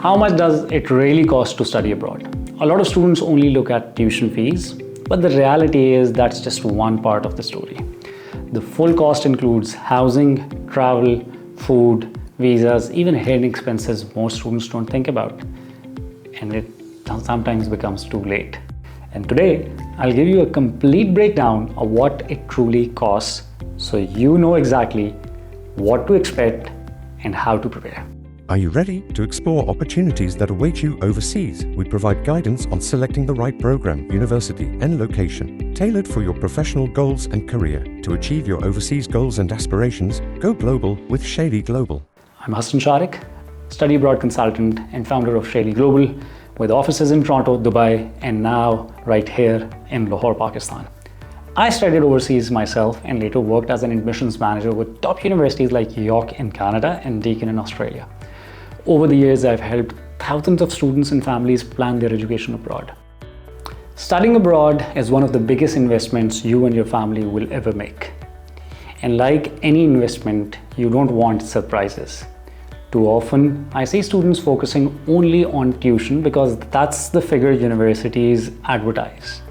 How much does it really cost to study abroad? A lot of students only look at tuition fees, but the reality is that's just one part of the story. The full cost includes housing, travel, food, visas, even hidden expenses most students don't think about. And it sometimes becomes too late. And today, I'll give you a complete breakdown of what it truly costs so you know exactly what to expect and how to prepare. Are you ready to explore opportunities that await you overseas? We provide guidance on selecting the right program, university, and location, tailored for your professional goals and career. To achieve your overseas goals and aspirations, go global with Shalee Global. I'm Hassan Shariq, study abroad consultant and founder of Shalee Global, with offices in Toronto, Dubai, and now right here in Lahore, Pakistan. I studied overseas myself and later worked as an admissions manager with top universities like York in Canada and Deakin in Australia. Over the years, I've helped thousands of students and families plan their education abroad. Studying abroad is one of the biggest investments you and your family will ever make. And like any investment, you don't want surprises. Too often, I see students focusing only on tuition because that's the figure universities advertise.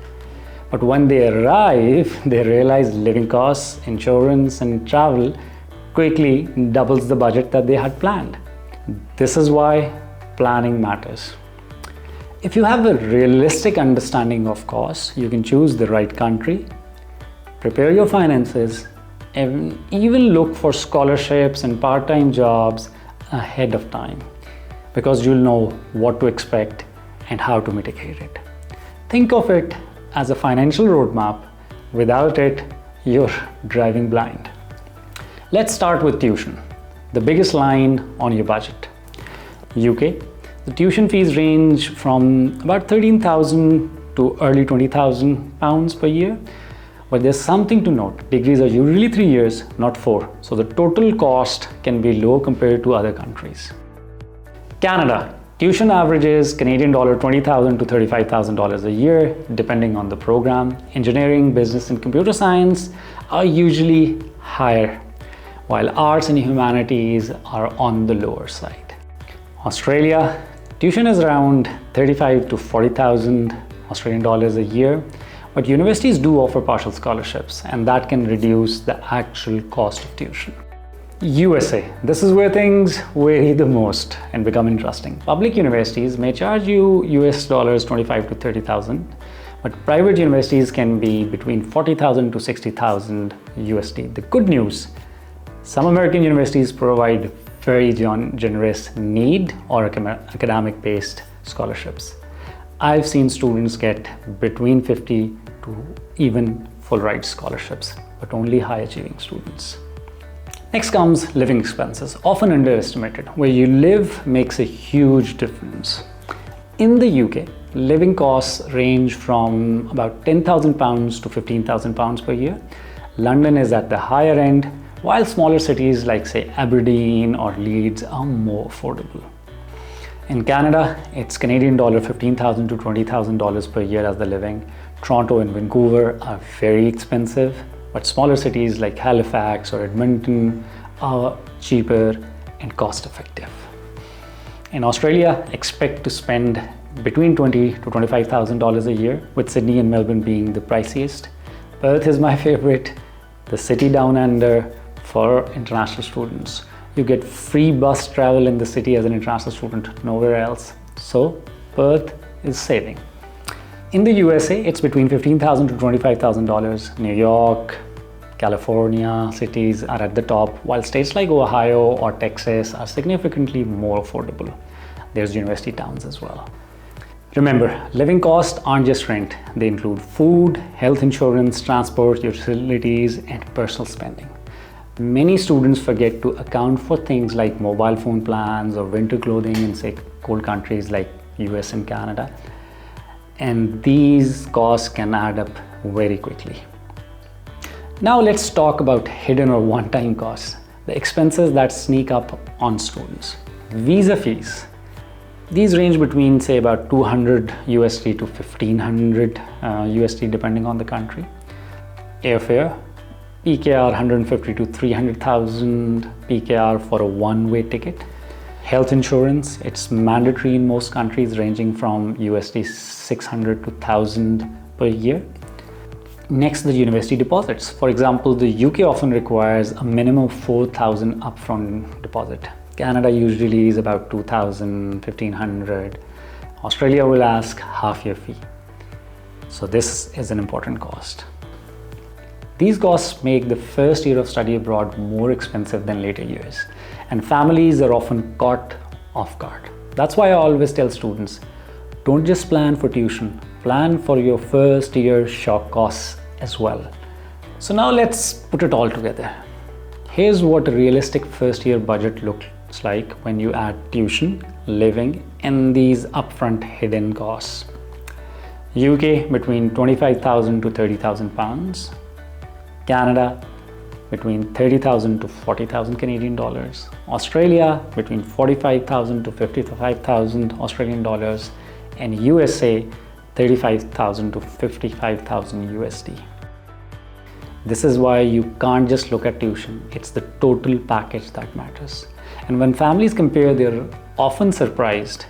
But when they arrive, they realize living costs, insurance, and travel quickly doubles the budget that they had planned. This is why planning matters. If you have a realistic understanding of costs, you can choose the right country, prepare your finances, and even look for scholarships and part-time jobs ahead of time, because you'll know what to expect and how to mitigate it. Think of it as a financial roadmap. Without it, you're driving blind. Let's start with tuition, the biggest line on your budget. UK, the tuition fees range from about 13,000 to early 20,000 pounds per year. But there's something to note. Degrees are usually 3 years, not 4. So the total cost can be low compared to other countries. Canada, tuition averages Canadian dollar $20,000 to $35,000 a year, depending on the program. Engineering, business, and computer science are usually higher, while arts and humanities are on the lower side. Australia, tuition is around 35 to 40,000 Australian dollars a year, but universities do offer partial scholarships, and that can reduce the actual cost of tuition. USA, this is where things vary the most and become interesting. Public universities may charge you US dollars 25 to 30,000, but private universities can be between 40,000 to 60,000 USD. The good news, some American universities provide very generous need or academic-based scholarships. I've seen students get between 50 to even full ride scholarships, but only high-achieving students. Next comes living expenses, often underestimated. Where you live makes a huge difference. In the UK, living costs range from about £10,000 to £15,000 per year. London is at the higher end, while smaller cities like, say, Aberdeen or Leeds are more affordable. In Canada, it's Canadian dollar $15,000 to $20,000 per year as the living. Toronto and Vancouver are very expensive, but smaller cities like Halifax or Edmonton are cheaper and cost-effective. In Australia, expect to spend between $20,000 to $25,000 a year, with Sydney and Melbourne being the priciest. Perth is my favorite, the city down under for international students. You get free bus travel in the city as an international student, nowhere else. So Perth is saving. In the USA, it's between $15,000 to $25,000. New York, California cities are at the top, while states like Ohio or Texas are significantly more affordable. There's university towns as well. Remember, living costs aren't just rent. They include food, health insurance, transport, utilities, and personal spending. Many students forget to account for things like mobile phone plans or winter clothing in, say, cold countries like US and Canada. And these costs can add up very quickly. Now let's talk about hidden or one-time costs, the expenses that sneak up on students. Visa fees. These range between, say, about 200 USD to 1500 USD depending on the country. Airfare, PKR 150 to 300,000 PKR for a one-way ticket. Health insurance, it's mandatory in most countries, ranging from USD 600 to 1000 per year. Next, the university deposits. For example, the UK often requires a minimum of 4,000 upfront deposit. Canada usually is about 2,000, 1,500. Australia will ask half year fee. So this is an important cost. These costs make the first year of study abroad more expensive than later years, and families are often caught off guard. That's why I always tell students, don't just plan for tuition, plan for your first year shock costs as well. So now let's put it all together. Here's what a realistic first year budget looks like when you add tuition, living, and these upfront hidden costs. UK between 25,000 to 30,000 pounds. Canada between 30,000 to 40,000 Canadian dollars. Australia between 45,000 to 55,000 Australian dollars. And USA 35,000 to 55,000 USD. This is why you can't just look at tuition. It's the total package that matters. And when families compare, they're often surprised.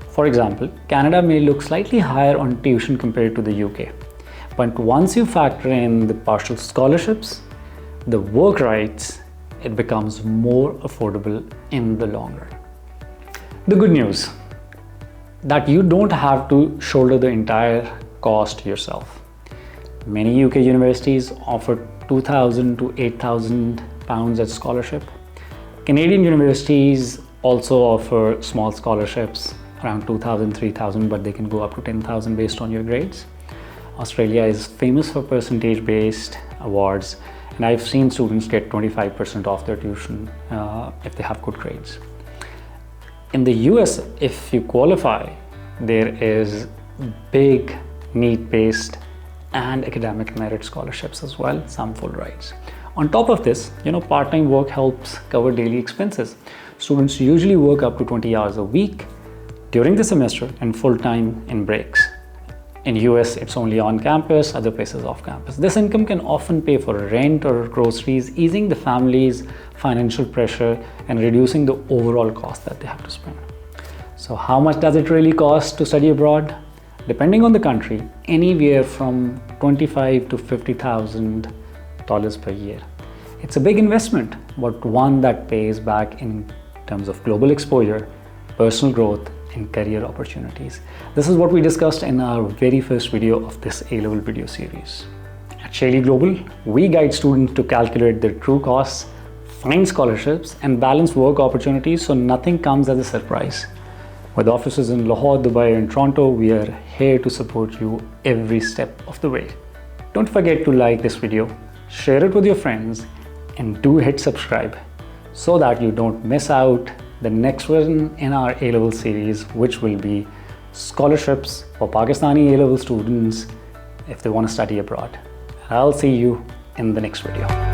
For example, Canada may look slightly higher on tuition compared to the UK. But once you factor in the partial scholarships, the work rights, it becomes more affordable in the long run. The good news, that you don't have to shoulder the entire cost yourself. Many UK universities offer 2,000 to 8,000 pounds as scholarship. Canadian universities also offer small scholarships, around 2,000, 3,000, but they can go up to 10,000 based on your grades. Australia is famous for percentage-based awards, and I've seen students get 25% off their tuition if they have good grades. In the US, if you qualify, there is big need-based and academic merit scholarships as well, some full rides. On top of this, part-time work helps cover daily expenses. Students usually work up to 20 hours a week during the semester and full-time in breaks. In US, it's only on campus, other places off campus. This income can often pay for rent or groceries, easing the family's financial pressure and reducing the overall cost that they have to spend. So how much does it really cost to study abroad? Depending on the country, anywhere from $25,000 to $50,000 per year. It's a big investment, but one that pays back in terms of global exposure, personal growth, and career opportunities. This is what we discussed in our very first video of this A-level video series. At Shalee Global, we guide students to calculate their true costs, find scholarships, and balance work opportunities so nothing comes as a surprise. With offices in Lahore, Dubai, and Toronto, we are here to support you every step of the way. Don't forget to like this video, share it with your friends, and do hit subscribe so that you don't miss out the next one in our A-level series, which will be scholarships for Pakistani A-level students if they want to study abroad. I'll see you in the next video.